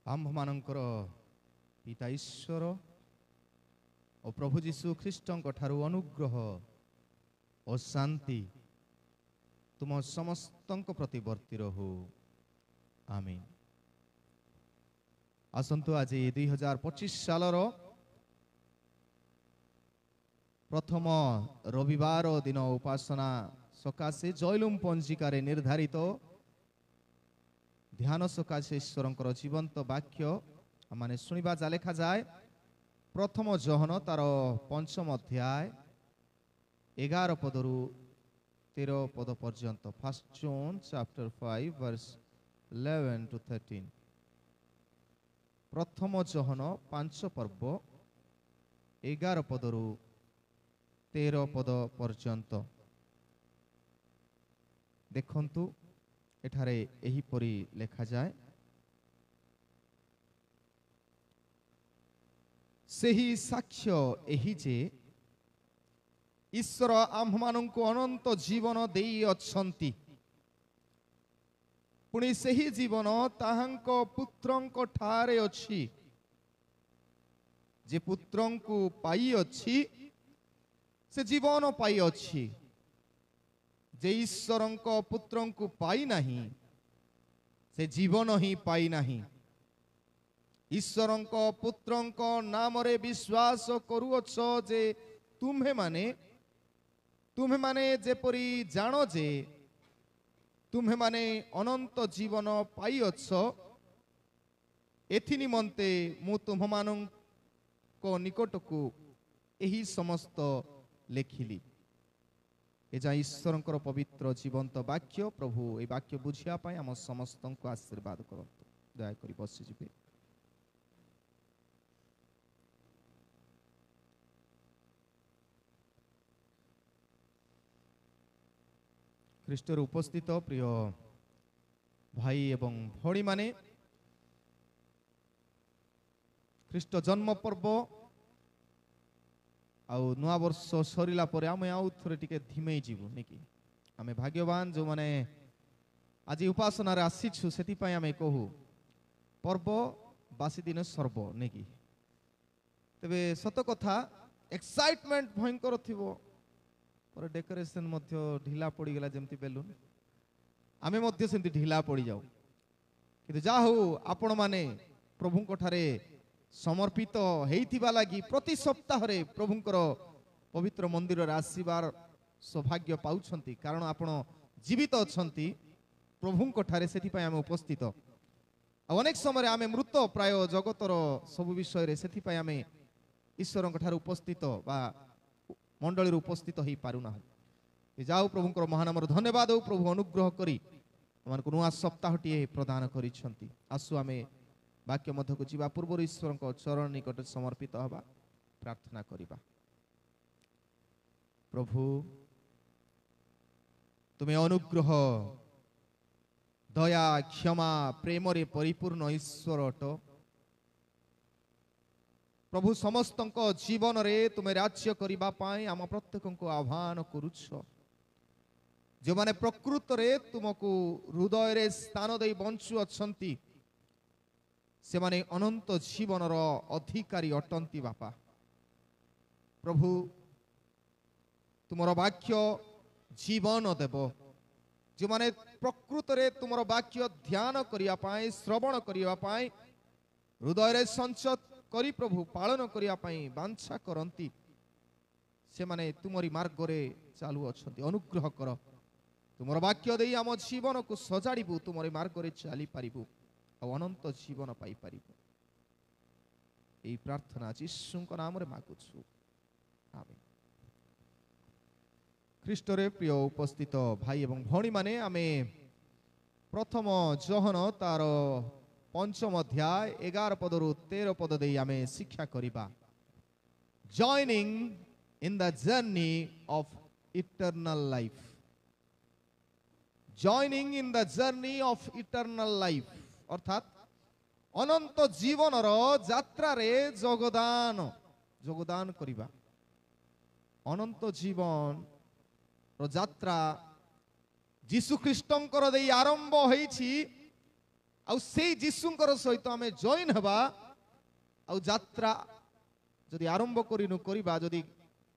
आम्भमानंकर पिता ईश्वर और प्रभु जीशु ख्रीष्टଙ୍କ ଠାରୁ अनुग्रह और शांति तुम समस्तଙ୍କ प्रति वर्ती रहू। आमीन। आसंतु आज 2025 सालर प्रथम रविवार दिन उपासना सकाशे जयलुम पंजिकार निर्धारित ध्यान सकाशे ईश्वर जीवंत वाक्य माने शुणा जा लेखा जाए प्रथम जहन तार पंचम अध्याय 11 पदरु 13 पद पर्यंत। First John chapter 5 verse 11 to 13। प्रथम जहन 5 पर्व 11 पदरु 13 पद पर्यंत। देखंतु एठारे एही परी लेखा जाए, सेही साक्ष्य एही जे ईश्वर आम्भमानंकु अनंत जीवन देई अछंती, पुणी सेही जीवन ताहांक पुत्रंक ठारे अछि। जे पुत्रंकु पाई अछि से जीवन पाई अछि, जे ईश्वरंक पुत्रंकु पाई नाही से जीवन ही पाई नाही। ईश्वरंक पुत्रंक नाम रे विश्वास करूअछ जे तुम्हे माने जेपरी जानो जे तुम्हे माने अनंत जीवन पाई अछ, एथि निमंते मु तुम्हमानंक निकटकु एही समस्त लेखिली। एजा ईश्वरंकर पवित्र जीवंत वाक्य। प्रभु ए वाक्य बुझिया पाई आम समस्तंको आशीर्वाद करंतु। दया करी बसी जिबे। ख्रीष्टर उपस्थित प्रिय भाई एवं भौणी माने, ख्रीष्ट जन्म पर्व आउ नुआ वर्ष सरिला परे आमे आउ थरे टिके धिमेई जीवु नेकी। आमे भाग्यवान जो माने आज उपासना रे आसीछु, सेति पय आमे कहू पर्व बासी दिन सर्व नेकी। तबे सत कथा एक्साइटमेंट भयंकर थिबो, पर डेकोरेशन मध्य ढिला पड़ी गला जेमति बेलून आमे मध्य सेमति ढिला पड़ी जाऊ। किंतु जा हो आपण माने प्रभुंक ठारे समर्पित हेइथिबा लागि प्रति सप्ताह रे प्रभुंकर पवित्र मंदिर रे आसीबार सौभाग्य पाउछंती, कारण आपण जीवित अछंती प्रभुंक ठारे, सेति पय आमे उपस्थित। अनेक समय आमे मृत प्राय जगतर सब विषय रे, सेति पय आमे ईश्वरंक ठारे उपस्थित बा मंडली उपस्थित हो पारुना। जाऊ प्रभुंकर महानामर धन्यवाद हो। प्रभु अनुग्रह करी हमको नुआ सप्ताहटी प्रदान करिसेंती। आसु आमे वाक्य मध्य को जीवा पूर्व ईश्वर चरण निकट समर्पित हवा प्रार्थना करिबा। प्रभु तुम्हें अनुग्रह दया क्षमा प्रेम रे परिपूर्ण ईश्वर अट। प्रभु समस्तंक जीवन रे तुम्हें राज्य करिबा पाई आम प्रत्येक को आह्वान करुछ। जो माने प्रकृत रे तुमको हृदय रे स्थान दे बंचु अछंती, से माने अनंत जीवन रो अधिकारी अटंती बापा। प्रभु तुमरो वाक्य जीवन देव। जो माने प्रकृत रे तुमरो वाक्य ध्यान करिया पाई, श्रवण करिया पाई, हृदय रे संचय करी प्रभु पालन करिया पाई बांछा करंती, से माने तुमरी मार्ग रे चालू अछंती। अनुग्रह कर, तुमरो वाक्य देई आम जीवन को सजाड़िबु, तुमरी मार्ग रे चली पारिबु, अनंत जीवन पाई पारिबु। एई प्रार्थना यीशुंक नाम रे मागुछु, आमीन। ख्रीष्ट रे प्रिय उपस्थित भाई एवं भौणी माने, आमे प्रथम जहन तार पंचम अध्याय 11 पदरु 13 पद दे आमे शिक्षा करिबा। Joining in the journey of eternal life. Joining in the journey of eternal life अर्थात अनंत जीवन रो यात्रा रे जोगदान करिबा। अनंत जीवन रो यात्रा जीशु ख्रीष्टंकर दे आरंभ होईछि, आउ से जीशुंकर सहित आमे जॉइन हबा आउ यात्रा जदि आरंभ करिनु करिबा जदि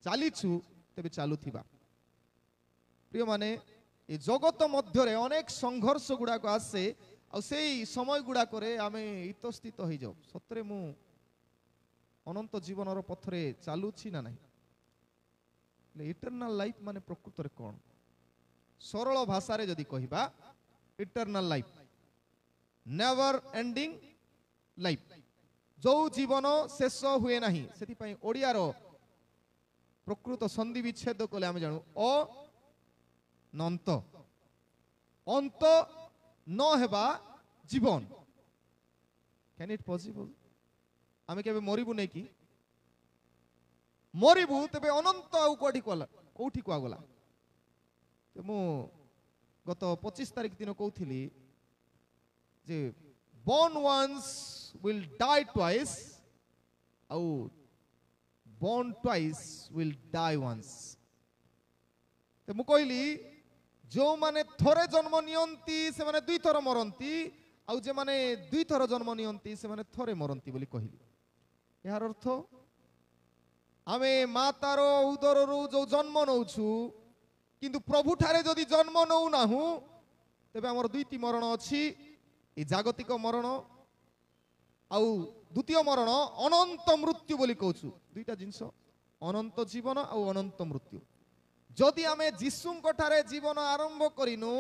चालीछु तेबे चालुथिबा प्रिय माने ए जगत मध्य रे अनेक संघर्ष गुडा को आसे आ सेई समय गुडा करे आमे इतस्थित होई जाऊ सतरे मु अनंत जीवन रो पथरे चालुछि ना नाही इटर्नल लाइफ माने प्रकृत रे कोन सरल भाषा रे जदि कहिबा eternal life never ending life जो जीवन शेष हुए नहीं सेति पई ओडिया रो प्रकृत संधि विच्छेद कले आमे जानू अनंत अंत न हेबा जीवन कैन इट पॉसिबल आमे केबे मरिबु नै कि मरिबु तबे अनंत आउ कोठी को गला तो मु गत 25 तारिख दिन कहूली जे born once will die twice आउ born twice will die once तो मु कहली जो माने थोरे जन्म नियंती से माने दुई थर मरंती आउ जे माने दुई थर जन्म नियंती से माने थोरे मरंती बोली कहली यार अर्थ आमे मातार उदर रु जो जन्म नौछु किंतु प्रभु ठारे जदि जन्म नौ नाहु तेबे हमर दुईटी मरण अछि ए जागतिक मरण आउ द्वितीय मरण अनंत मृत्यु बोली कहछु दुईटा जिंस अनंत जीवन आउ अनंत मृत्यु जदि आमे जीशुंक ठारे जीवन आरंभ करिनु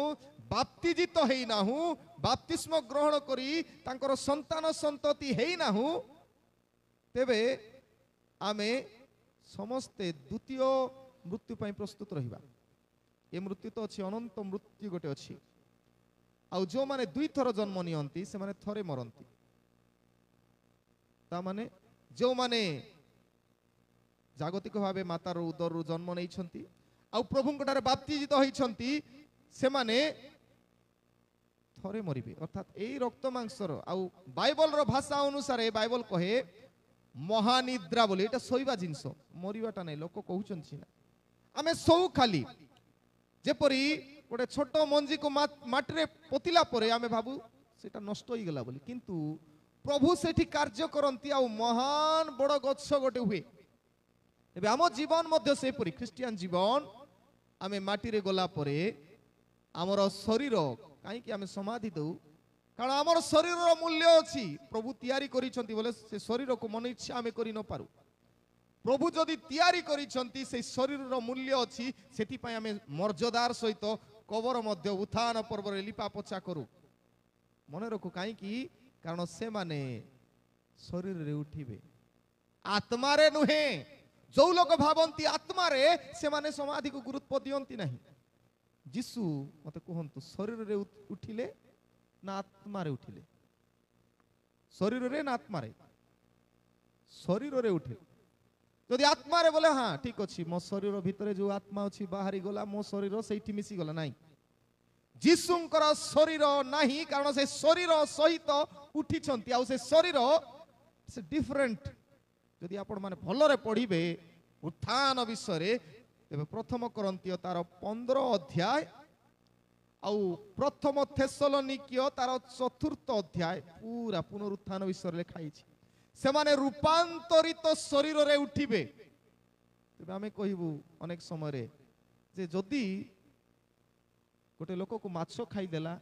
बाप्तिजित हेई नाहु बाप्तिस्म ग्रहण करी तांकर संतान संतति हेई नाहु तेबे आमे समस्ते द्वितीय मृत्यु पई प्रस्तुत रहिबा ए मृत्यु तो अछि अनंत मृत्यु गोटे अछि आउ जो माने दुई थर जन्म नियंती से माने थरे मरंती ता माने जो माने जागतिक भावे मातार उदर जन्म नै छंती आउ प्रभुंक ठारे बाप्तिजित होई छंती से माने थरे मरिबे अर्थात एई रक्त मांसर आउ बाइबल रो भाषा अनुसार बाइबल कहे महानिद्रा बोले एटा सोइबा जिंस मरिबाटा नै लोक कहउछन छिना आमे सौ खाली जेपरी गोटे छोट मंजी को माटी पोतिला परे आमे भाबू सेटा नष्ट होई गेला बोली किंतु प्रभु सेठी कार्य करंती आ महान बड़ गच्छ गोटे हुए एबे आम जीवन मध्य से परी क्रिस्टियन जीवन आमे माटी रे गला परे आमर शरीर काई कि आमे समाधि दउ कारण आमर शरीर रो मूल्य अछि प्रभु तयारी करिसंती बोले से शरीर को मन इच्छा आमे करि न पारु प्रभु जदि तयारी करिसंती से शरीर रो मूल्य अछि सेति पय आमे मर्यादार सहित कबर मध्य उत्थान पर्व रे लिपा पोछा करू मने रखु काई कि कारण से माने शरीर रे उठिबे आत्मा रे नुहे जो लोक भावंती आत्मा रे से माने समाधि को गुरुत्व दियंती नहीं जीशु मते कहंतु शरीर रे उठिले ना आत्मा रे उठिले शरीर रे ना आत्मा रे शरीर रे उठिले जदि आत्मा रे बोले हाँ ठीक अछि मो शरीर भितरे जो आत्मा अछि बाहरी गला मो शरीर सेठी मिसी गला नाही जीशुंकर शरीर नाही कारण से शरीर सहित उठी छंती आ से शरीर से डिफरेंट जदि आपण माने भल रे पढिबे उत्थान विषय रे तेबे प्रथम करंतिय तार 15 अध्याय आउ प्रथम थेसलोनिकियो तार 4th अध्याय पूरा पुनरुत्थान विषय रे लिखाई छि से माने रूपांतरित शरीर रे उठिबे तेबे आमे कहिबु अनेक समय रे जे जदि गोटे लोक को माछो खाई देला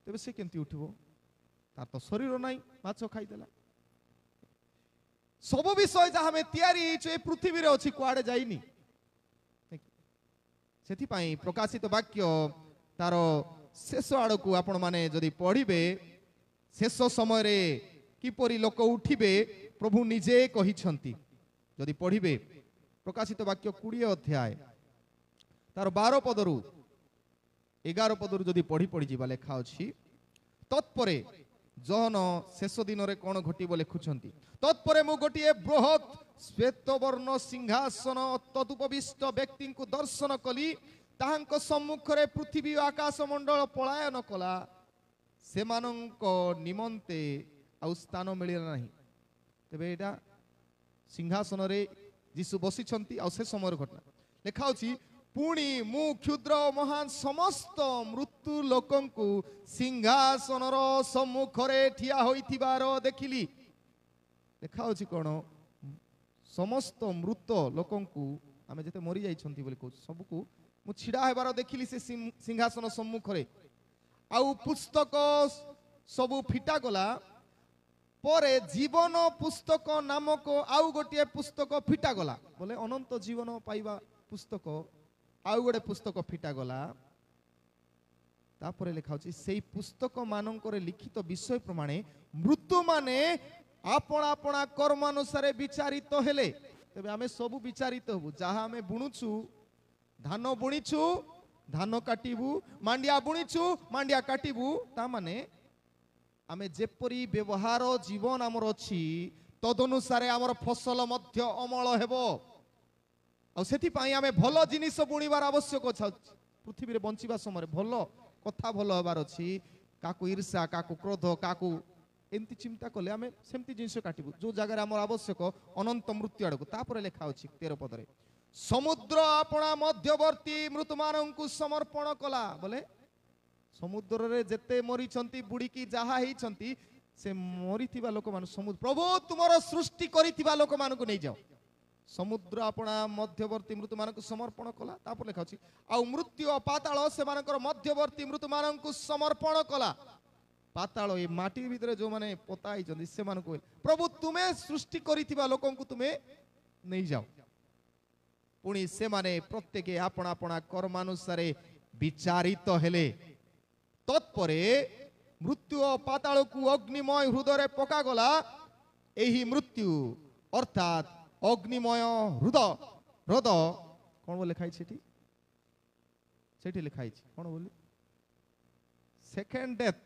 तेबे से केंती उठिबो तार तो शरीर नाही माछो खाई देला सब विषय जहाँ में तैयारी ए पृथ्वी रे अछि कुआडे जाइनी सेति पई प्रकाशित वाक्य तार शेष आड़ को आपण माने जदि पढ़िबे शेष समय रे किपरि लोक उठिबे प्रभु निजे कहि छंती जदि पढ़िबे प्रकाशित वाक्य 20 अध्याय तार 12 पदरु 11 पदरु जदि पढ़ी पढ़ी जिबा लेखा अछि तत्परे जहन शेष दिन रे कोन घटिबो लेखुछंती तत्परे मु गोटिए बृहत श्वेत वर्ण सिंहासन तदुपविष्ट व्यक्ति को दर्शन कली ताहांक सम्मुख रे पृथ्वी आकाश मंडल पलायन कला सेमानंक निमंते आउ स्थान मिलिला नाही तेबे एटा सिंहासन रे यीशु बसी छंती आउ से समय घटना लेखा अछि पुणी मु क्षुद्र महान समस्त मृत्यु लोकंकु सिंहासनर सम्मुखरे ठिया होइथिबार देखिली। देखा होछि कोन समस्त मृत लोकंकु आमे जते मरि जाइछंती बोली कहू सबकु मु छिडा हेबार देखिली से सिंहासन सम्मुखरे। आउ पुस्तक सबु फिटा गला परे जीवन पुस्तक नामक आउ गोटे पुस्तक फिटा गला बोले अनंत जीवन पाइबा पुस्तक आउ गोटे पुस्तक फिटा गला। तापर लिखा होछि सेई पुस्तक मानकर लिखित विषय प्रमाणे मृत्यु माने आपना आपना कर्म अनुसार विचारित हेले। तबे आमे सबु विचारित हबु जहा आमे बुणुछु धान बुणीछु धान काटिबु मांडिया बुणीछु मांडिया काटिबु ता माने आमे जेपरी व्यवहार जीवन आमर अछि तदनुसारे आमर फसल मध्य अमल हेबो। आ सेति पई आमे भलो जिनिस बुणीबार आवश्यक अछि। पृथ्वी रे बंचिबा समय भलो कथा भलो हबार अछि। काकु ईर्षा काकु क्रोध काकु एमती चिंता कले आमे सेमती जिनिस काटिबु जो जगह आमर आवश्यक अनंत मृत्यु आडको। तापर लेखा अछि 13 पदरे समुद्र अपना मध्यवर्ती मृत मानंकु समर्पण कला बोले समुद्र रे जेते मरी छंती बुड़ी की जहा ही छंती से मरीथिबा लोक मान समुद्र प्रभु तुमरो सृष्टि करिथिबा लोक मान को नै जाओ। समुद्र अपना मध्यवर्ती मृत मानक समर्पण कला। तापर लेखा अछि आ मृत्यु पाताल से मानकर मध्यवर्ती मृत मानक समर्पण कला। पाताल ए माटी भितरे जो माने पोताई जंदी से मान को प्रभु तुमे सृष्टि करिथिबा लोकन को तुमे नै जाओ। पुणी से माने प्रत्येक अपना अपना कर्मानुसार विचारित हेले। तत्परे मृत्यु पाताल को अग्निमय हृदय पका गला। एही मृत्यु अर्थात अग्निमय हृदय हृद कौन बोले लिखाई सेठी सेठी लिखाई कौन बोले सेकेंड डेथ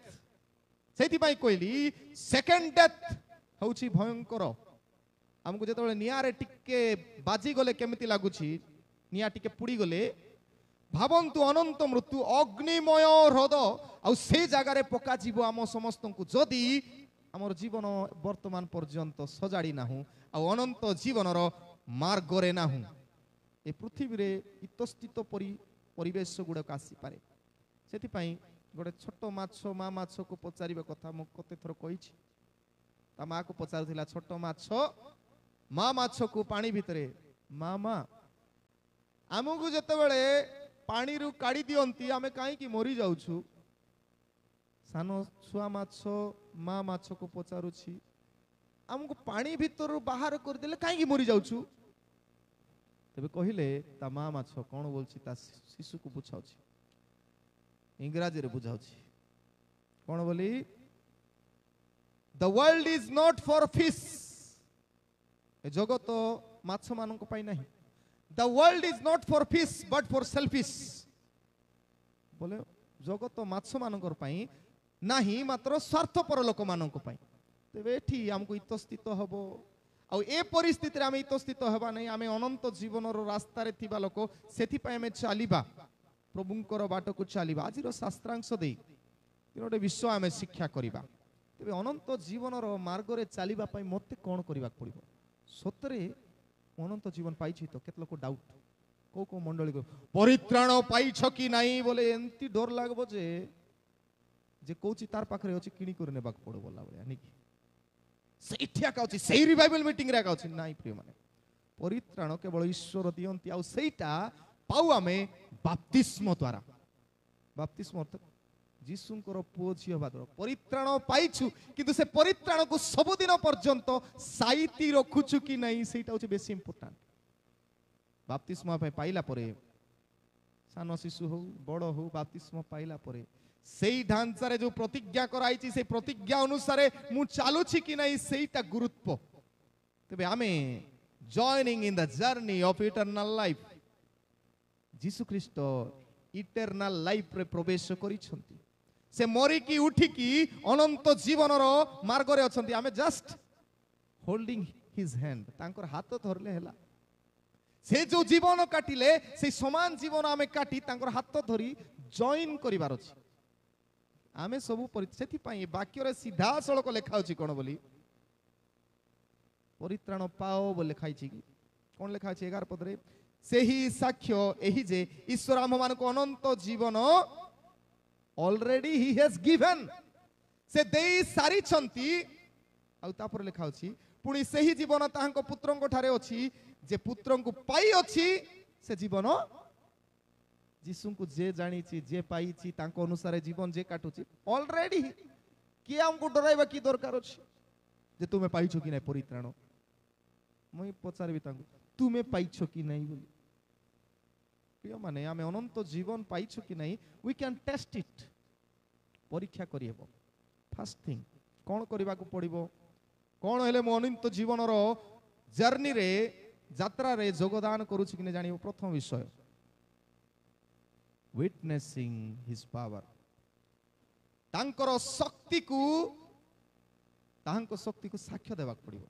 सेठी पाई कहली सेकेंड डेथ होउची भयंकर। हमको जेतबेले नियारे टिके बाजी गले केमिति लागुची निया टिके पुड़ी गले भावंतु अनंत मृत्यु अग्निमय हृद आ से जगह रे पका जीव आम समस्त को जदि आमर जीवन वर्तमान पर्यंत सजाड़ी नाहु आ अनंत जीवनर मार्ग रे नाहु ए पृथ्वी रे इतस्थित परिवेश गुड़ाक आसी पारे। सेति पई गोटे छोट माछ मा माछ को पचारिबा कथा मु कते थर कहिछि। ता मा को पचारुथिला छोट माछ मा माछ को पानी भितरे मामा आमको जेतेबेले पानी रु काढ़ी दियंती आमे काहे की मरी जाउछु। सानो छुआ माछ मा माछ को पचारुछि हमको पानी भितर बाहर कर देले काहे की मरी जाउछु। तबे कहिले ता मा माछ कोन बोलछि ता शिशु को बुझाउछि इंग्रजी रे बुझाउछि कोन बोली the world is not for fish ए जगत माछ मानक पाई नाही। The world is not for fish but for selfish बोले जगत माछ मानकर पाई नाही मात्र स्वार्थपर लोक मानक पाई। तेबे एठी हमको इतस्थित हबो आ ए परिस्थिति रे हम इतस्थित हबा नै आमे अनंत जीवनर रास्ता रे थिबा लोक सेथि पई हम चालिबा प्रभुंकर बाट को चालिबा। आज रो शास्त्रांश देई तिनोटे विश्व आमे शिक्षा करिबा। तेबे अनंत जीवनर मार्ग रे चालिबा पई मते कोन करिबा पड़िबो। सतरे अनंत जीवन पाइछि तो केत लोक डाउट को मंडली को परित्राण पाइछ कि नाही बोले एंती डर लागबो जे कोची तार पाखरे अछि किणी कर नेबाक पड़ो बोला बलिया निकी सेठिया काउछि सेही रिवाइवल मीटिंग रे काउछि नाही प्रिय माने परित्राण केवल ईश्वर दियंती आ सेटा पाउ आमे बाप्तिस्म द्वारा। बाप्तिस्म अर्थ जीसुंकर पुओ झियो बादर परित्राण पाइछु किंतु से परित्राण को सबुदिन पर्यंत साइती रखुछु कि नहीं सेटा होछि बेसी इंपोर्टेंट। बाप्तिस्म पाइला परे सानो शिशु हो बड़ हो बाप्तिस्म पाइला परे सेई ढांचा रे जो प्रतिज्ञा कराइछि से प्रतिज्ञा अनुसार मु चालुछि कि नहीं सेटा गुरुत्व। तबे आमे joining in the journey of eternal life जीसु ख्रीष्ट इटर्नल लाइफ रे प्रवेश करिसंती से मरी की उठी की अनंत जीवनर मार्ग रे अछंती। आमे जस्ट होल्डिंग हिज हैंड तांकर हाथ धरले हैला से जो जीवन काटिले से समान जीवन आमे काटी तांकर हाथ धरी जॉइन करिवार अछि। आमे सबु सेथि पई वाक्य रे सीधा सड़क लेखा अछि कोन बोली परित्राण पाओ बोले लिखाई छी कोन लेखा अछि 11 पद रे ସେହି ସାକ୍ଷ୍ୟ ଏହି ଯେ ଈଶ୍ୱର ଆମମାନଙ୍କୁ ଅନନ୍ତ ଜୀବନ already he has given, ସେ ଦେଇ ସାରିଛନ୍ତି। ଆଉ ତାପରେ ଲେଖା ଅଛି ପୁଣି ସେହି ଜୀବନ ତାହାଙ୍କ ପୁତ୍ରଙ୍କ ଠାରେ ଅଛି, ଯେ ପୁତ୍ରଙ୍କୁ ପାଇ ଅଛି ସେ ଜୀବନ ଯୀଶୁଙ୍କୁ ଯେ ଜାଣିଛି ଯେ ପାଇଛି ତାଙ୍କ ଅନୁସାରେ ଜୀବନ ଯେ କାଟୁଛି ଅଲରେଡି। କିଏ ଆମକୁ ଡରାଇବା କି ଦରକାର ଅଛି ଯେ ତୁମେ ପାଇଛ କି ନାହିଁ ପରିତ୍ରାଣ? ମୁଁ ପଚାରିବି ତାଙ୍କୁ ତୁମେ ପାଇଛ କି ନାହିଁ ବୋଲି। ପ୍ରିୟମାନେ ଆମେ ଅନନ୍ତ ଜୀବନ ପାଇଛୁ କି ନାହିଁ we can test it, ପରୀକ୍ଷା କରିହେବ। ଫାର୍ଷ୍ଟ ଥିଙ୍ଗ କ'ଣ କରିବାକୁ ପଡ଼ିବ? କ'ଣ ହେଲେ ମୁଁ ଅନନ୍ତ ଜୀବନର ଜର୍ଣ୍ଣିରେ ଯାତ୍ରାରେ ଯୋଗଦାନ କରୁଛି କି ନାହିଁ ଜାଣିବ। ପ୍ରଥମ ବିଷୟ witnessing his power, ତାଙ୍କର ଶକ୍ତିକୁ ସାକ୍ଷ୍ୟ ଦେବାକୁ ପଡ଼ିବ।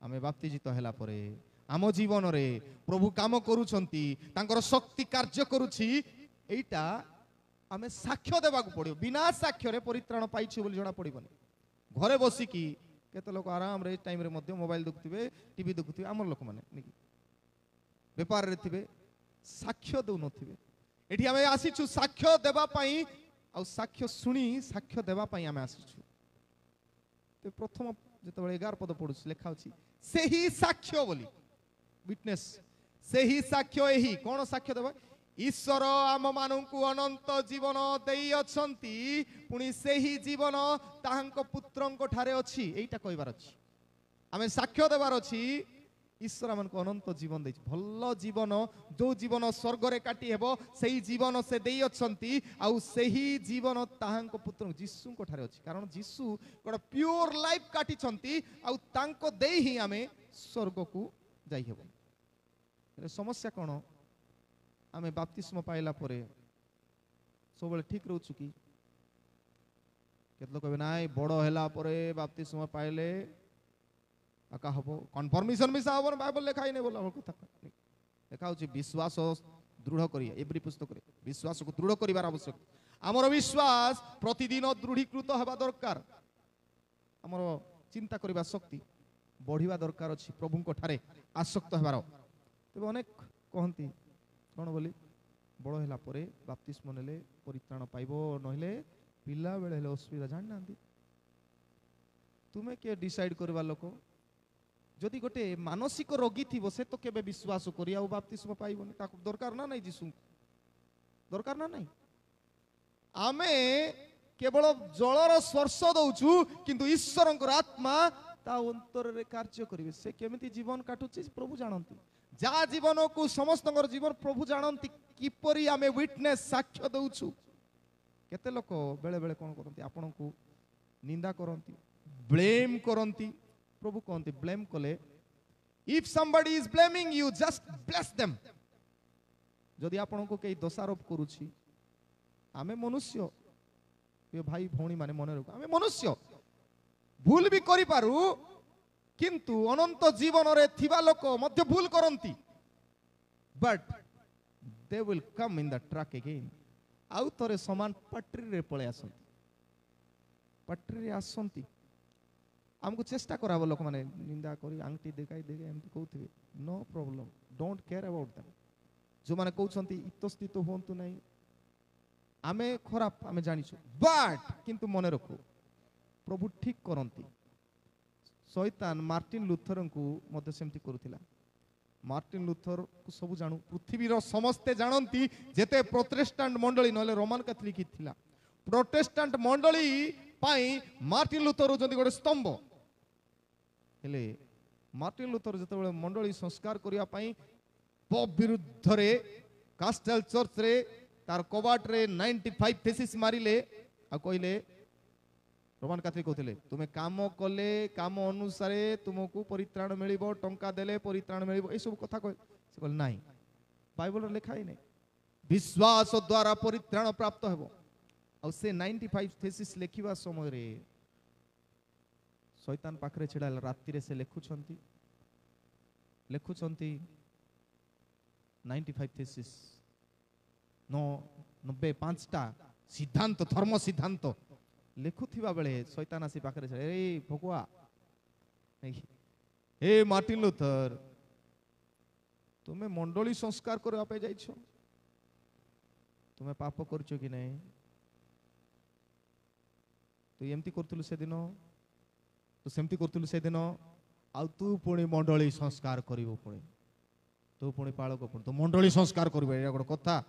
ଆମେ ବାପ୍ତିଜିତ ହେଲା ପରେ ଆମ ଜୀବନରେ ପ୍ରଭୁ କାମ କରୁଛନ୍ତି, ତାଙ୍କର ଶକ୍ତି କାର୍ଯ୍ୟ କରୁଛି, ଏଇଟା ଆମେ ସାକ୍ଷ୍ୟ ଦେବାକୁ ପଡ଼ିବ। ବିନା ସାକ୍ଷ୍ୟରେ ପରିତ୍ରାଣ ପାଇଛୁ ବୋଲି ଜଣା ପଡ଼ିବନି। ଘରେ ବସିକି କେତେ ଲୋକ ଆରାମରେ ଏ ଟାଇମରେ ମଧ୍ୟ ମୋବାଇଲ ଦେଖୁଥିବେ, ଟିଭି ଦେଖୁଥିବେ, ଆମର ଲୋକମାନେ ବେପାରରେ ଥିବେ, ସାକ୍ଷ୍ୟ ଦେଉନଥିବେ। ଏଠି ଆମେ ଆସିଛୁ ସାକ୍ଷ୍ୟ ଦେବା ପାଇଁ, ଆଉ ସାକ୍ଷ୍ୟ ଶୁଣି ସାକ୍ଷ୍ୟ ଦେବା ପାଇଁ ଆମେ ଆସିଛୁ। ତ ପ୍ରଥମ ଯେତେବେଳେ 11 ପଦ ପଢୁଛି ଲେଖା ଅଛି ସେହି ସାକ୍ଷ୍ୟ ବୋଲି, ୱିଟନେସ୍। ସେହି ସାକ୍ଷ୍ୟ ଏହି କ'ଣ ସାକ୍ଷ୍ୟ ଦେବା? ଈଶ୍ୱର ଆମମାନଙ୍କୁ ଅନନ୍ତ ଜୀବନ ଦେଇଅଛନ୍ତି, ପୁଣି ସେହି ଜୀବନ ତାହାଙ୍କ ପୁତ୍ରଙ୍କ ଠାରେ ଅଛି। ଏଇଟା କହିବାର ଅଛି। ଆମେ ସାକ୍ଷ୍ୟ ଦେବାର ଅଛି ଈଶ୍ୱର ଆମକୁ ଅନନ୍ତ ଜୀବନ ଦେଇଛି। ଭଲ ଜୀବନ, ଯୋଉ ଜୀବନ ସ୍ୱର୍ଗରେ କାଟି ହେବ ସେଇ ଜୀବନ ସେ ଦେଇଅଛନ୍ତି, ଆଉ ସେହି ଜୀବନ ତାହାଙ୍କ ପୁତ୍ର ଯୀଶୁଙ୍କ ଠାରେ ଅଛି। କାରଣ ଯୀଶୁ ଗୋଟେ ପିଓର ଲାଇଫ କାଟିଛନ୍ତି, ଆଉ ତାଙ୍କ ଦେଇ ହିଁ ଆମେ ସ୍ୱର୍ଗକୁ ଯାଇହେବ। ସମସ୍ୟା କ'ଣ? ଆମେ ବାପ୍ତିସ୍ମ ପାଇଲା ପରେ ସବୁବେଳେ ଠିକ ରହୁଛୁ କି? କେତେ ଲୋକ କହିବେ ନାଇଁ ବଡ଼ ହେଲା ପରେ ବାପ୍ତିସ୍ମ ପାଇଲେ ଆକା ହବ, କନଫର୍ମେସନ ମିଶା ହବ, ବାଇବଲ ଲେଖା ହିଁ ନାହିଁ ବୋଲା କଥା। ଲେଖା ହଉଛି ବିଶ୍ୱାସ ଦୃଢ଼ କରିବା। ଏଭ୍ରି ପୁସ୍ତକରେ ବିଶ୍ୱାସକୁ ଦୃଢ଼ କରିବାର ଆବଶ୍ୟକ। ଆମର ବିଶ୍ୱାସ ପ୍ରତିଦିନ ଦୃଢ଼ୀକୃତ ହେବା ଦରକାର। ଆମର ଚିନ୍ତା କରିବା ଶକ୍ତି ବଢିବା ଦରକାର ଅଛି, ପ୍ରଭୁଙ୍କ ଠାରେ ଆସକ୍ତ ହେବାର। ତେବେ ଅନେକ କହନ୍ତି କ'ଣ ବୋଲି, ବଡ଼ ହେଲା ପରେ ବାପ୍ତିସ୍ମ ନେଲେ ପରିତ୍ରାଣ ପାଇବ, ନହେଲେ ପିଲା ବେଳେ ହେଲେ ଅସୁବିଧା। ଜାଣିନାହାନ୍ତି ତୁମେ କିଏ ଡିସାଇଡ୍ କରିବା ଲୋକ? ଯଦି ଗୋଟେ ମାନସିକ ରୋଗୀ ଥିବ ସେ ତ କେବେ ବିଶ୍ୱାସ କରି ଆଉ ବାପ୍ତିସ୍ମ ପାଇବନି। ତାକୁ ଦରକାର ନା ନାହିଁ, ଯୀଶୁଙ୍କୁ ଦରକାର ନା ନାହିଁ। ଆମେ କେବଳ ଜଳର ସ୍ପର୍ଶ ଦଉଛୁ, କିନ୍ତୁ ଈଶ୍ୱରଙ୍କର ଆତ୍ମା ତା ଅନ୍ତରରେ କାର୍ଯ୍ୟ କରିବେ। ସେ କେମିତି ଜୀବନ କାଟୁଛି ପ୍ରଭୁ ଜାଣନ୍ତି। ଯାହା ଜୀବନକୁ ସମସ୍ତଙ୍କର ଜୀବନ ପ୍ରଭୁ ଜାଣନ୍ତି। କିପରି ଆମେ ୱିଟନେସ୍ ସାକ୍ଷ୍ୟ ଦଉଛୁ। କେତେ ଲୋକ ବେଳେ ବେଳେ କ'ଣ କରନ୍ତି, ଆପଣଙ୍କୁ ନିନ୍ଦା କରନ୍ତି, ବ୍ଲେମ୍ କରନ୍ତି। ପ୍ରଭୁ କହନ୍ତି ବ୍ଲେମ୍ କଲେ, if somebody is blaming you just bless them। ଯଦି ଆପଣଙ୍କୁ କେହି ଦୋଷାରୋପ କରୁଛି, ଆମେ ମନୁଷ୍ୟ, ଭାଇ ଭଉଣୀ ମାନେ ମନେ ରଖ, ଆମେ ମନୁଷ୍ୟ, ଭୁଲ ବି କରିପାରୁ, କିନ୍ତୁ ଅନନ୍ତ ଜୀବନରେ ଥିବା ଲୋକ ମଧ୍ୟ ଭୁଲ କରନ୍ତି। but they will come in the track again। ଆଉ ଥରେ ସମାନ ପାଟ୍ରିରେ ପଳେଇ ଆସନ୍ତି, ପାଟ୍ରିରେ ଆସନ୍ତି। ଆମକୁ ଚେଷ୍ଟା କରାବ, ଲୋକମାନେ ନିନ୍ଦା କରି ଆଙ୍ଗୁଠି ଦେଖାଇ ଦେଖାଇ ଏମିତି କହୁଥିବେ। No problem, don't care about them. ଯେଉଁମାନେ କହୁଛନ୍ତି ଇତସ୍ତିତ ହୁଅନ୍ତୁ ନାହିଁ, ଆମେ ଖରାପ ଆମେ ଜାଣିଛୁ, ବଟ୍ କିନ୍ତୁ ମନେ ରଖୁ ପ୍ରଭୁ ଠିକ କରନ୍ତି। ଶୈତାନ ମାର୍ଟିନ ଲୁଥରଙ୍କୁ ମଧ୍ୟ ସେମିତି କରୁଥିଲା। ମାର୍ଟିନ ଲୁଥରକୁ ସବୁ ଜାଣୁ, ପୃଥିବୀର ସମସ୍ତେ ଜାଣନ୍ତି। ଯେତେ ପ୍ରୋଟେଷ୍ଟାଣ୍ଟ ମଣ୍ଡଳୀ ନହେଲେ ରୋମାନ କାଥଲିକ ଥିଲା, ପ୍ରୋଟେଷ୍ଟାଣ୍ଟ ମଣ୍ଡଳୀ ପାଇଁ ମାର୍ଟିନ ଲୁଥର ହେଉଛନ୍ତି ଗୋଟେ ସ୍ତମ୍ଭ। ହେଲେ ମାର୍ଟିନ ଲୁଥର ଯେତେବେଳେ ମଣ୍ଡଳୀ ସଂସ୍କାର କରିବା ପାଇଁ ପପ୍ ବିରୁଦ୍ଧରେ କାଷ୍ଟେଲ ଚର୍ଚ୍ଚରେ ତାର କବାଟରେ 95 ଥେସିସ୍ ମାରିଲେ, ଆଉ କହିଲେ, ରୋମାନ କାଥଲିକ କହୁଥିଲେ ତୁମେ କାମ କଲେ କାମ ଅନୁସାରେ ତୁମକୁ ପରିତ୍ରାଣ ମିଳିବ, ଟଙ୍କା ଦେଲେ ପରିତ୍ରାଣ ମିଳିବ, ଏସବୁ କଥା କହେ। ସେ କହିଲେ ନାହିଁ, ବାଇବଲରେ ଲେଖା ହିଁ ନାହିଁ, ବିଶ୍ୱାସ ଦ୍ୱାରା ପରିତ୍ରାଣ ପ୍ରାପ୍ତ ହେବ। ଆଉ ସେ 95 ଥେସିସ୍ ଲେଖିବା ସମୟରେ ଶୈତାନ ପାଖରେ ଛିଡ଼ା ହେଲା। ରାତିରେ ସେ ଲେଖୁଛନ୍ତି 95 ଥେସିସ୍, 95ଟା ସିଦ୍ଧାନ୍ତ, ଧର୍ମ ସିଦ୍ଧାନ୍ତ ଲେଖୁଥିବା ବେଳେ ଶୈତାନ ଆସି ପାଖରେ ଛିଡ଼ା, ଏ ଭଗବା, ଏ ମାର୍ଟିନ ଲୁଥର, तुम्हें मंडली संस्कार करने जाइछ तुम्हें पाप करछ कि नहीं तू एमती करथुलु से दिन तू सेमती करथुलु से दिन आ तू पुणी मंडली संस्कार करिवो पुणी तू पुणी पालक पुणी तू मंडली संस्कार करिवो एटा गोटे कथा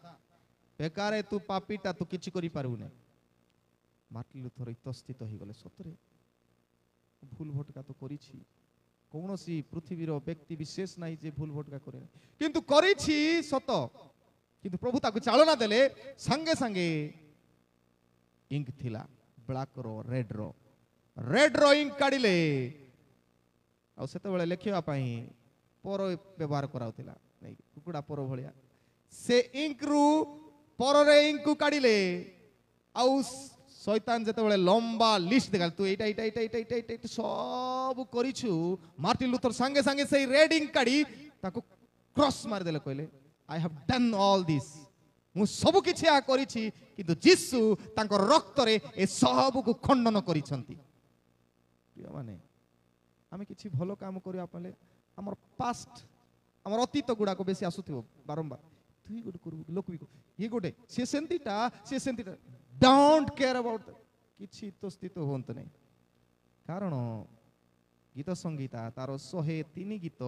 बेकार तू पापीटा तू किछि करि पारबु नै मार्टिन लूथर इतस्थित हो गले सतरे भूल भटका तो करिछि कौनसी पृथ्वीर व्यक्ति विशेष नहीं जे भूल भटका करे किंतु करिछि सत किंतु प्रभु ताकु चालना देले संगे संगे इंक थिला ब्लैक रो रेड रो इंक काढिले आ सेते बेले लेखिबा पई पर व्यवहार कराउतिला नै कुकुडा पर भलिया से इंक रु पर रे इंक को काढिले आ शैतान जते बेले लंबा लिस्ट देखाल तू एटा एटा एटा एटा एटा एटा सब करिछु मार्टिन लूथर संगे संगे से रेड इंक काढी ताको क्रॉस मार देले कहले I have done all this मु सब किछि आ करिछि किंतु यीशु तांको रक्त रे ए सब को खंडन करिसंती प्रिय माने आमे किछि भलो काम करिया पले हमर पास्ट हमर अतीत गुडा को बेसी आसुथिबो बारंबार तुई गुड करबु लोक भी ये गोटे से सेंतीटा डोंट केयर अबाउट किछि तो स्थित होंत नहीं कारण गीत संगीता तार 103 गीत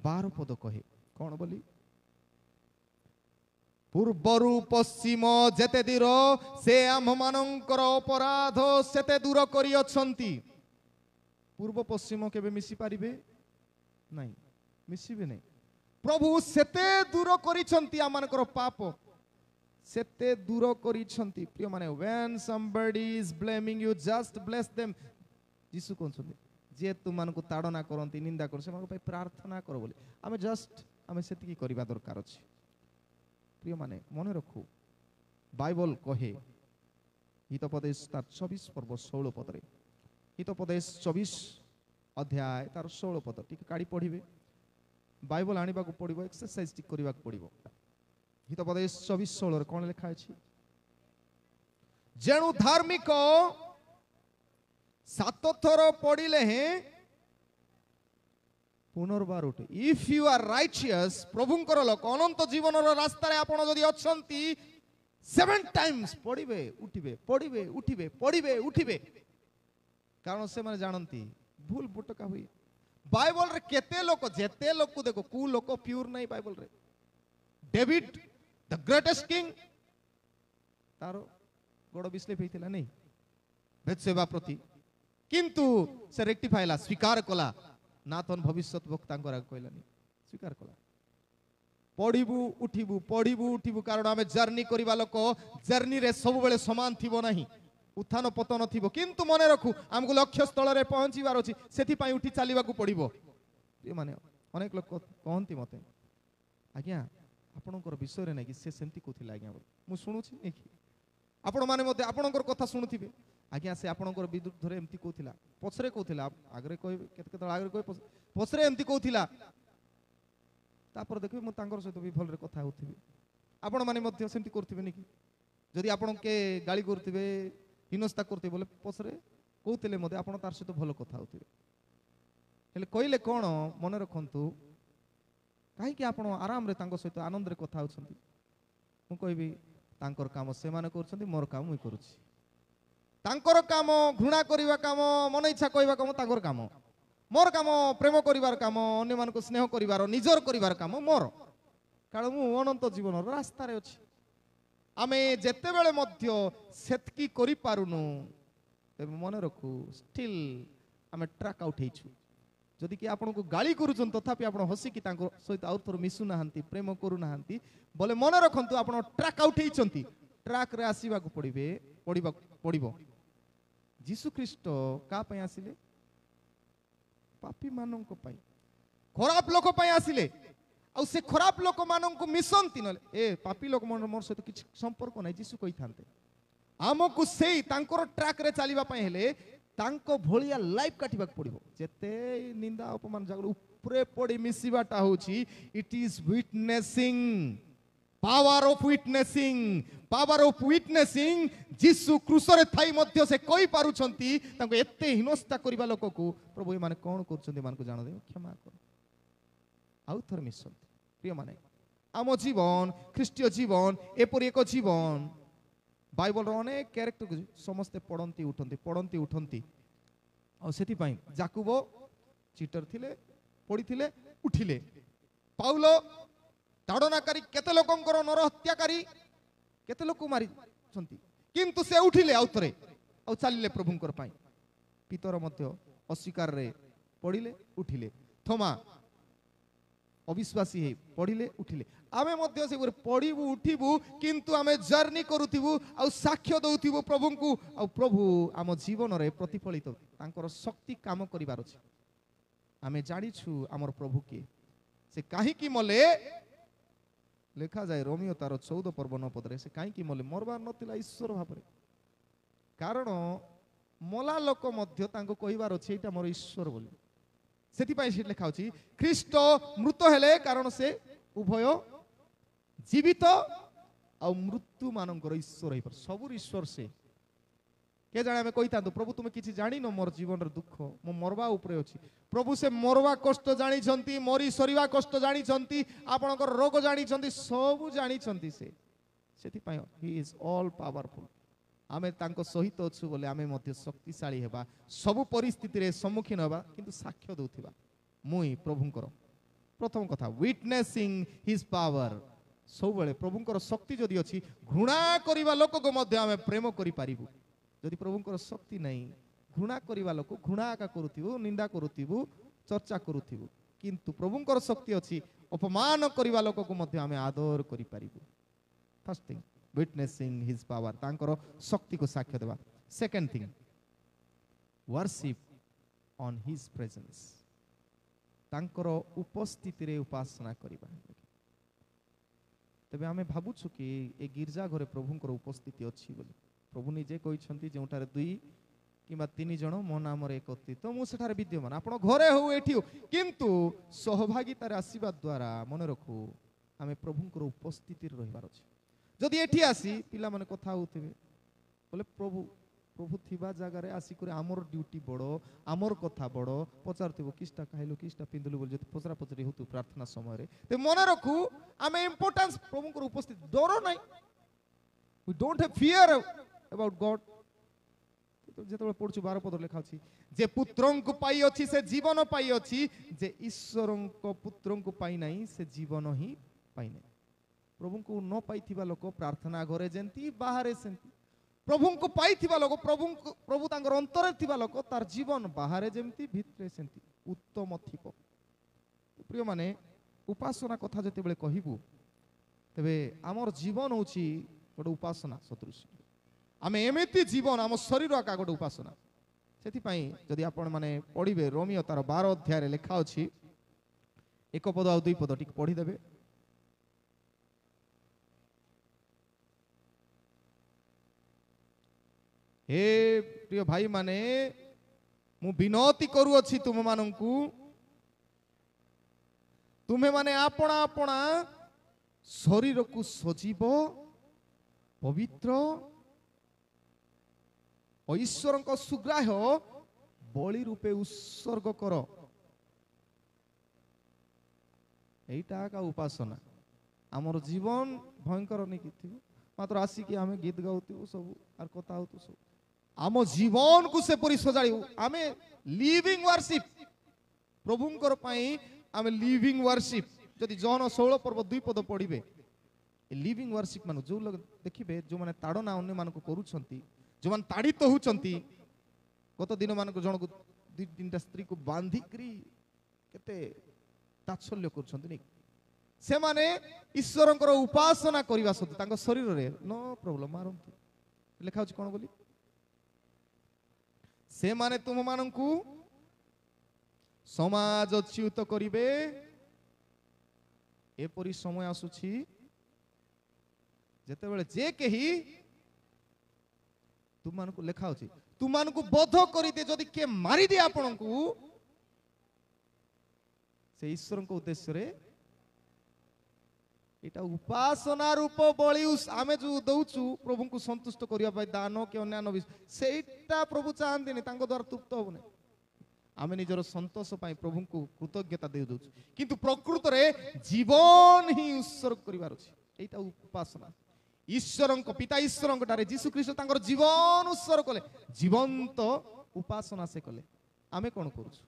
12 पद कहे कौन बोली पूर्वरु पश्चिम जेते दूर से आम मानकर अपराध सेते दूर करी अछंती पूर्व पश्चिम केबे मिसी पारिबे नहीं मिसिबे नहीं प्रभु सेते दूर करिसंती आमानकर पाप सेते दूर करिसंती प्रिय माने when somebody is blaming you just bless them यीशु कोनसंती जे तुमानकु ताड़ना करंती निंदा कर सेमानक पई प्रार्थना कर बोली आमे जस्ट आमे सेति की करबा दरकार अछि प्रिय माने मने रखु बाइबल कहे हितोपदेश तार 24 पर्व 16 पद रे हितोपदेश 24 अध्याय तार 16 पद टिके काडी पढिबे बाइबल आनिबा को पड़िबो एक्सरसाइज टिक करबा को पड़िबो हितोपदेश 24:16 रे कोन लिखा अछि जेणु धार्मिक 7 थर पड़िले हैं पुनर्बार उठे इफ यू आर राइचियस प्रभुंकर लोक अनंत जीवन रास्ता रे आपण जदि अछंती 7 टाइम्स पड़िबे उठिबे कारण से माने जानंती भूल भटका हुई बाइबल रे केते लोक जेते लोक को देखो कु लोक प्योर नहीं बाइबल रे डेविड द ग्रेटेस्ट किंग तारो गोड़ बिस्ले फेइथिला नहीं बेतसेबा प्रति किंतु से रेक्टिफाइला स्वीकार कला नाथन भविष्यत वक्ता कहलानी स्वीकार कला पढ़िबू उठिबू कारण आमे जर्नी करिबा लोक जर्नी रे सब बेले समान थिबो नहीं उत्थान पतन थिबो किंतु मने रखु हमको लक्ष्य स्थल रे पहुंचीबार अछि सेति पई उठी चालीबा को पड़िबो ए माने अनेक लोक कहंती मते आज्ञा आपनकर विषय रे नै कि से सेंती कोथिला आज्ञा मु सुनुछि नै कि आपण माने मते आपनकर कथा सुनुथिबे आज्ञा से आपनकर विरुद्ध रे एम्ति कोथिला पछरे कोथिला आगरे कहबे केते केते आगरे कहबे पछरे एम्ति कोथिला तापर देखबे मु तांकर सहित भी भल रे कथा होथिबे आपण माने मते सेंती करथिबे नै कि जदि आपण के गाली करथिबे हिनस्ता करथिबे बोले पछरे कहउतले मते आपण तार सहित भल कथा होथिबे हेले कइले कोन मने रखंतु काहे कि आपण आराम रे तांको सहित आनंद रे कथा होछंती मु कहबी तांकर काम से माने करछंती मोर काम मुई करूछि तांकर काम घृणा करिवा काम मन इच्छा कहवा काम तांकर काम मोर काम प्रेम करिवार काम अन्य मानको स्नेह करिवार निजर करिवार काम मोर कारण मु अनंत जीवन रास्ता रे अछि आमे जेते बेले मध्य सेतकी करि पारुनु तबे मन रखु स्टिल आमे ट्रैक आउट हेछु जदि कि आपन को गाली करूछन तथापि आपन हसी कि तांको सहित आउर थोर मिसु नाहंती प्रेम करू नाहंती बोले मन रखंतु आपन ट्रैक आउट हेछंती ट्रैक रे आसीबा को पड़िबो जीसु ख्रीष्ट का पई आसिले पापी मानन को पई खराब लोक पई आसिले आ से खराब लोक मानन को मिसंती न ए पापी लोक मोर सहित किछ संपर्क नै जीसु कहि थांते हमकु सेई तांकर ट्रैक रे चालीबा पई हेले तांको भलिया लाइफ काटिबा पड़िबो जेते निंदा अपमान जागल ऊपरे पड़ी मिसिबाटा होची it is witnessing power of witnessing जीसु क्रूस रे थाई मध्य से कहि पारुछंती तांको एते हिनस्ता करिबा लोक को प्रभु ए माने कोन करछंती मान को जानो दे क्षमा कर आउ थर मिसंती প্রিয় মানে आम जीवन ख्रीष्टीय जीवन एपरी एक जीवन बाइबल अनेक कैरेक्टर समस्ते पढ़ती उठती से जाकुब चिटर थिले पड़ी उठिले पाउल ताड़नाकारी केते लोकंकर नर हत्याकारी केते लोक मारी किंतु से उठिले आउथरे आ चलिले प्रभुंकर पाई पितर मध्य अस्वीकार रे पड़िले उठिले थोमा अविश्वासी पढ़िले उठिले आमे मध्य से पढ़ू उठू किंतु आमे जर्नी करूथिबु आ साक्ष्य दउथिबु प्रभु को आ प्रभु आम जीवन रे प्रतिफलित तांकर शक्ति काम करिवार अछि आमे जानिछु हमर प्रभु के से काहे की मले लेखा जाए रोमियो तार 14 पर्व 9 पदरे से काहे की मले मरबार नथिला ईश्वर भाबरे कारण मला लोक मध्य तांको कहिवार अछि एटा मोर ईश्वर बोली सेतिपाई से लिखा अछि ख्रीष्ट मृत हेले कारण से उभय जीवित आ मृत्यु मानकर ईश्वर है सबुर ईश्वर से के जाने हमें कही था प्रभु तुम्हें किसी जानी न मोर जीवन रे दुख मो मरवा उपरे अछि प्रभु से मरवा कष्ट जानी छंती मरी सरीवा कष्ट जानी छंती आपनकर रोग जानी छंती सब जानी छंती से सेतिपाई ही इज ऑल पावरफुल आमे तांको सहित अछु बोले आमे मध्य शक्तिशाली हेबा सब परिस्थिति रे सम्मुखीन हेबा किंतु साक्ष्य दउथिबा मुई प्रभुंकर प्रथम कथा विटनेसिंग हिज पावर सब बेले प्रभुंकर शक्ति जदि अछि घृणा करिवा लोक को मध्य आमे प्रेम करि पारिबु जदि प्रभुंकर शक्ति नहीं घृणा करिवा लोक घृणा का करूथिबु निंदा करूथिबु चर्चा करूथिबु किंतु प्रभुंकर शक्ति अछि अपमान करिवा लोक को मध्य आमे आदर करि पारिबु first thing witnessing his power तांकर शक्ति को साक्ष्य देवा second thing worship on his presence तांकर उपस्थिति रे उपासना करिबा तबे हमें भाबुछु कि ए गिरजा घरे प्रभुंकर उपस्थिति अछि बोली प्रभु निजे कहिसंती जेउटारे दुई किबा तीन जण मो नाम रे एकत्रित मु सेठारे विद्यमान आपण घरे हो एठी हो किंतु सहभागितार आशीर्वाद द्वारा मन रखू हमें प्रभुंकर उपस्थिति रे रहिबार अछि जदि एठी आसी पिला माने कथा होथिबे बोले प्रभु प्रभु थिबा जगह रे आसी करे हमर ड्यूटी बड़ो हमर कथा बड़ो पचारथिबो किस्टा खाइलो किस्टा पिंदलु बोल जति पचरा पचरी होतु प्रार्थना समय रे ते मन रखू हमें इंपोर्टेंस प्रभुंकर उपस्थिति डर नाही we don't have fear about God जेतबे पढछु 12 पद लेखा अछि जे पुत्रन को पाई अछि से जीवन पाई अछि जे ईश्वरन को पुत्रन को पाई नाही से जीवन ही पाई नाही प्रभु को न पाइथिबा लोक प्रार्थना घरे जेंती बाहर सेंती प्रभु को पाइथिबा लोक प्रभु तांगर अंतरे थिबा लोक तार जीवन बाहर जेंती भितरे सेंती उत्तम थिबो प्रिय माने उपासना कथा जते बेले कहिबु तबे हमर जीवन होची गोटे उपासना सदृश आमे एमिति जीवन आम शरीर आका गोटे उपासना सेति पई जदि आपण माने पढिबे रोमियो तार 12 अध्याय रे लेखा अछि एक पद आ दुई पद टिक पढि देबे हे प्रिय भाई माने मु विनती करू अछि तुम मानंकु तुम्हें माने आपना आपना शरीर को सजीव पवित्र और ईश्वर को सुग्राह्य बलि रूपे उत्सर्ग कर एटा का उपासना आमर जीवन भयंकर नहीं कि मात्र आसिक आम गीत गाउथु सब आर कथा होतु सब आम जीवन को से परि सजाड़ी आमे लिविंग वर्शिप प्रभुंकर पई आमे लिविंग वर्शिप जदि जन 16 पर्व 2 पद पढ़िबे लिविंग वर्शिप मान जो लोग देखिबे जो माने ताड़ना अन्य मान को करूछंती जो मान ताड़ित होउछंती गत दिन मान को जन को दुई तीनटा स्त्री को बांधी करी केते तात्सल्य करूछंती नै से माने ईश्वरंकर उपासना करिवा सत तांको शरीर रे नो प्रॉब्लम मारंतु लेखा होछ कोन बोली से माने तुम मानंकु समाज च्युत करिवे एपरी समय आसुछि जेते बेले जे केही तुम मानकु लेखा होछि तुम मानकु बोध करि दे जदि के मारि दे आपनकु से ईश्वरंक उद्देश्य रे एटा उपासना रूप बलि आमे जो दउछु प्रभु को संतुष्ट करिया पाई दान के अन्यान्य सेटा प्रभु चाहंदिनी तांको द्वारा तृप्त होबने आमे निजर संतोष पाई प्रभु को कृतज्ञता दे दउछु किंतु प्रकृत रे जीवन ही उत्सर्ग करिवार अछि एटा उपासना ईश्वरंक पिता ईश्वरंक डारे यीशु ख्रीष्ट तांकर जीवन उत्सर्ग कले जीवंत उपासना से कले आमे कोन करूछु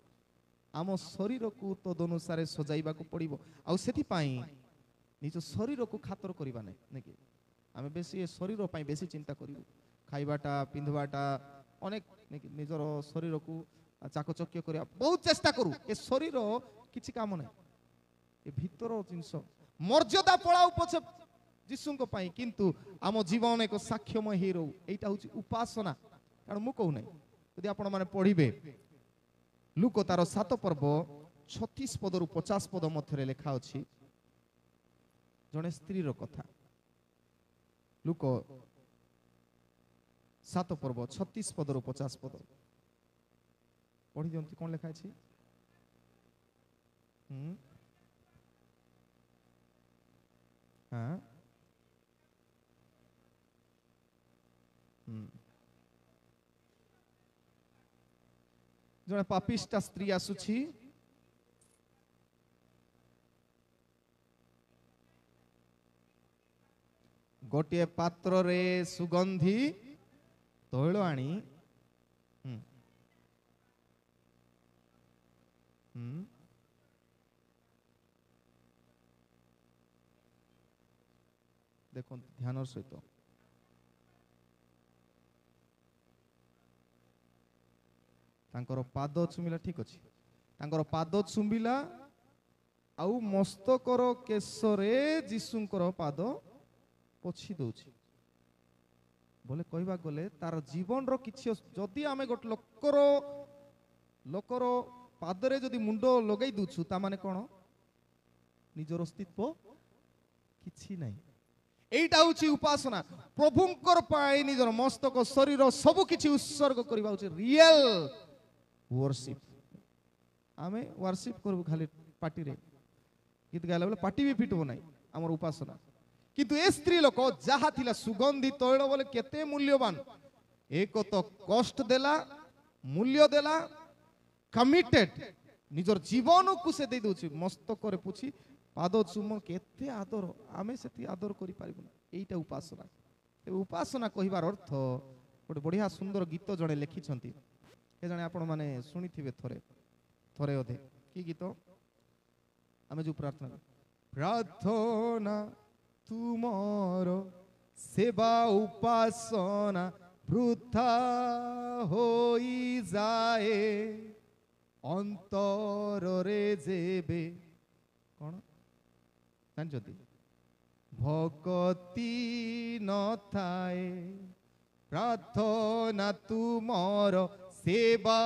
आम शरीर को तद अनुसार सजाइबा को पड़िबो आ सेति पाई निज शरीर को खातर करिबा नै नेकी आमे बेसी शरीर पाई बेसी चिंता करिबो खाइबाटा पिंधबाटा अनेक नेकी निजर शरीर को चाकचक्य करिया बहुत चेष्टा करू ए शरीर किछि काम नै ए भीतर जिंस मर्यादा पळाउ पछे यीशुଙ୍କ ପାଇଁ କିନ୍ତୁ ଆମ ଜୀବନ ଏକ ସାକ୍ଷ୍ୟମୟ ହେଇ ରହୁ ଏଇଟା ହେଉଛି ଉପାସନା କାରଣ ମୁଁ କହୁ ନାହିଁ ଯଦି ଆପଣ ମାନେ ପଢିବେ ଲୁକ ତାର 7 ପର୍ବ 36 ପଦରୁ 50 ପଦ ମଧ୍ୟରେ ଲେଖା ଅଛି ଜଣେ ସ୍ତ୍ରୀର କଥା ଲୁକ 7 ପର୍ବ 36 ପଦରୁ 50 ପଦ ପଢି ଦିଅନ୍ତି କଣ ଲେଖା ଅଛି ହଁ जड़े पापिष्टा स्त्री आसुछि गोटे पात्र रे सुगंधी तैल आनी देखो ध्यान सहित तांकर पाद चुमिला ठीक अच्छी तांकर पाद चुमिला आउ मस्तकर केशरे जीशुंकर पाद पोछि दउछि बोले कहबा गले तार जीवन रो किछि जदि आमे गोट लोकर पादरे जदि मुंडो लगाई दुछु ता माने कोन निजर अस्तित्व किछि नै एटा होछि उपासना प्रभुंकर पाई निजर मस्तक शरीर सब किछि उत्सर्ग करबा होछि रियल वर्शिप आमे वर्शिप करबो खाली पार्टी रे गीत गाइला बेले पार्टी भी फिटबो नै हमर उपासना किंतु ए स्त्री लोक जहा थिला सुगंधी तैल बोले केते मूल्यवान एक तो कष्ट देला मूल्य देला कमिटेड निजर जीवन को से दे दोछि मस्तक रे पुछि पाद चुम केते आदर आमे सेति आदर करि पारिबो एटा उपासना ए उपासना कहिबार अर्थ गोटे बढ़िया सुंदर गीत जणे लेखि छंती के जाने आपण माने सुनी थिबे थरे थरे अधे की गीत आमे जो प्रार्थना तुमर सेवा उपासना वृथा होई जाए अंतर रे जेबे कोन जानजती भक्ति न थाए प्रार्थना तुमर सेवा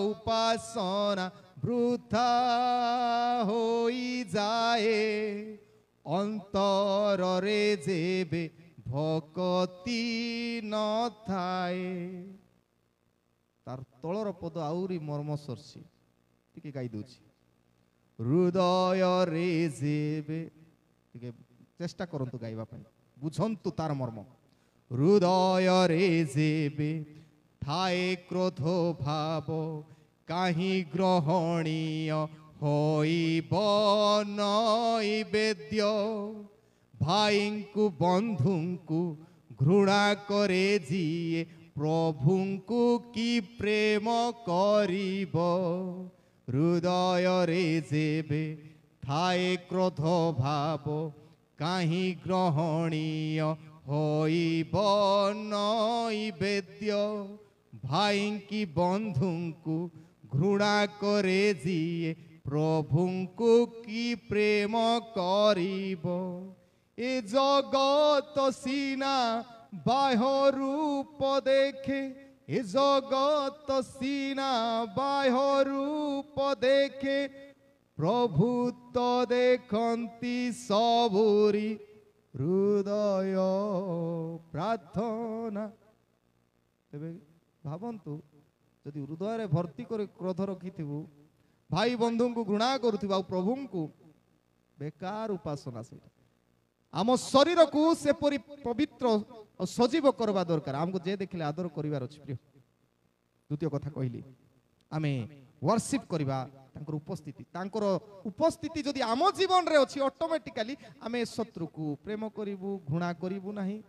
उपासना वृथा होई जाए अंतर रे जेबे भक्ति न थाए तार तलर पद आउरी मर्म सरसी टिके गाई दोछि हृदय रे जेबे टिके चेष्टा करंतु गाइबा पई बुझंतु तार मर्म हृदय रे जेबे थाए क्रोध भाव काहि ग्रहणीय होइब नैवेद्य भाईंकु बंधुंकु घृणा करे जिए प्रभुंकु की प्रेम करिब हृदय रे जेबे थाए क्रोध भाव काहि ग्रहणीय होइब नैवेद्य भाईंकी बंधुंकु घृणा करे जिए प्रभुंकु की प्रेम करिब ए जगत सीना बाह्य रूप देखे ए जगत सीना बाह्य रूप देखे प्रभु तो देखंती सबुरी हृदय प्रार्थना तेबे भावंतु जदि हृदय रे भर्ती करे क्रोध रखिथिबु भाई बंधु को घृणा करुथिबा प्रभु को बेकार उपासना से आम शरीर को से परि पवित्र और सजीव करबा दरकार हमको जे देखले आदर करिवार अछि प्रिय द्वितीय कथा कहली आमे वर्शिप करबा तांकर उपस्थिति जदि आम जीवन रे अछि ऑटोमेटिकली आमे शत्रु को प्रेम करिवु घृणा करिवु नाही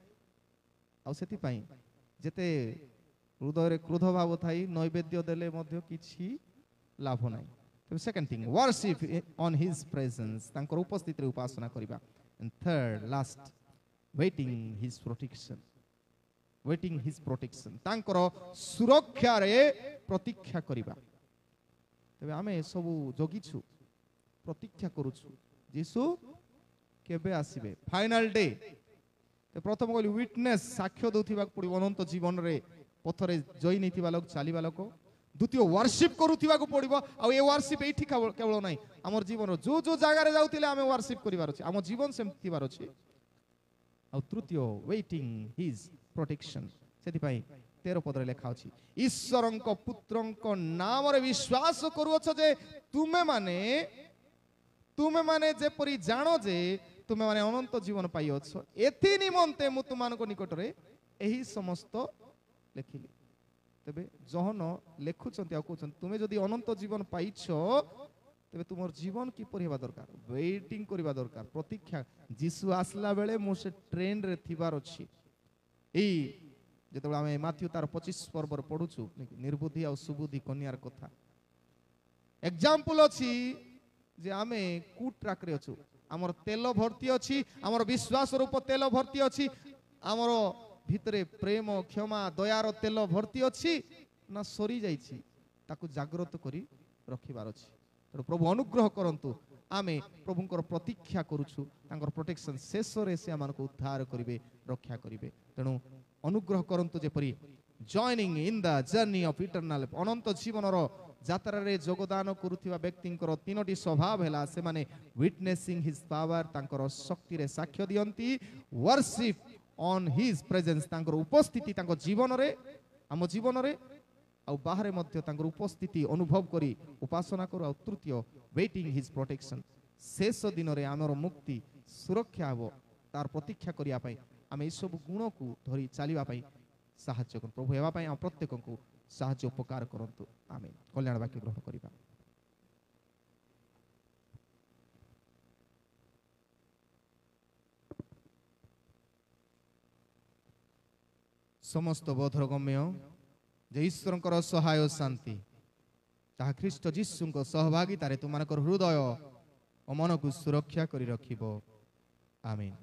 आ सेति पई जेते हृदय रे क्रोध भाव थाई नैवेद्य देले मध्य किछि लाभ नाही। तो second thing worship on his presence तांकर उपस्थिति रे उपासना करबा। And third last waiting his protection तांकर सुरक्षा रे प्रतीक्षा करबा। तबे आमे सब जगिछु प्रतीक्षा करूछु यीशु केबे आसीबे फाइनल डे। तो प्रथम कहली विटनेस साक्ष्य दउथिबा पड़िबो अनंत जीवन रे पथरे जई नैथिबा लोक चालिबा लोक। द्वितीय वर्शिप करूथिबा को पड़िबो आ ए वर्शिप एठी केवल नाही हमर जीवन जो जो जगह रे जाउतिले आमे वर्शिप करिवार अछि हमर जीवन सेमतिबार अछि। आ तृतीय वेटिंग हिज प्रोटेक्शन सेति पई 13 पद रे लेखा अछि ईश्वरंक पुत्रंक नाम रे विश्वास करूअछ जे तुमे माने जेपरि जानो जे तुमे माने अनंत जीवन पाई अछ एथि निमंते मु तुमान को निकट रे एही समस्त लेखिली। तबे जहन लेखुचंती आ कहउचन तुमे जदि अनंत जीवन पाइछ तबे तुमर जीवन की परिबा दरकार वेटिंग करिबा दरकार प्रतीक्षा जीसु आसला बेले मु से ट्रेन रे थिबार अछि। एई जेतबे आमे माथ्यू तार 25 पर्व रे पढुछु निर्बुद्धि आ सुबुद्धि कन्यार कथा एग्जांपल अछि जे आमे कु ट्रैक रे अछु हमर तेल भर्ती अछि हमर विश्वास रूप तेल भर्ती अछि हमर भितरे प्रेम क्षमा दयार तेल भर्ती अछि ना सरी जाइछि ताकू जागृत करी रखिबार अछि। तो प्रभु अनुग्रह करंतु आमे प्रभुंकर प्रतीक्षा करूछु तांकर प्रोटेक्शन शेष रे से आमान को उद्धार करिवे रक्षा करिवे। तेनु अनुग्रह करंतु जेपरि joining in the journey of eternal अनंत जीवन रो यात्रा रे योगदान करूथिबा व्यक्तिंकर तीनोटी स्वभाव हैला से माने विटनेसिंग हिज पावर तांकर शक्ति रे साक्ष्य दियंती वर्शिप ऑन हिज प्रेजेंस तांकर उपस्थिति तांकर जीवन रे आम जीवन रे आ बाहर मध्य तांकर उपस्थिति अनुभव करी उपासना करू। आ तृतीय वेटिंग हिज प्रोटेक्शन शेष दिन रे आमर मुक्ति सुरक्षा हो तार प्रतीक्षा करिया पई आमे ई सब गुण को धरी चलिबा पई साहाय्य कर प्रभु हेबा पई आ प्रत्येक को साहाय्य उपकार करंतु आमेन। कल्याण वाक्य ग्रहण करिबा। समस्त बोधरगम्य जे ईश्वरंकर सहाय शांति ताहा ख्रीष्ट जीशुंक सहभागितारे तुमानकर हृदय और मन को सुरक्षा करी रखिबो आमीन।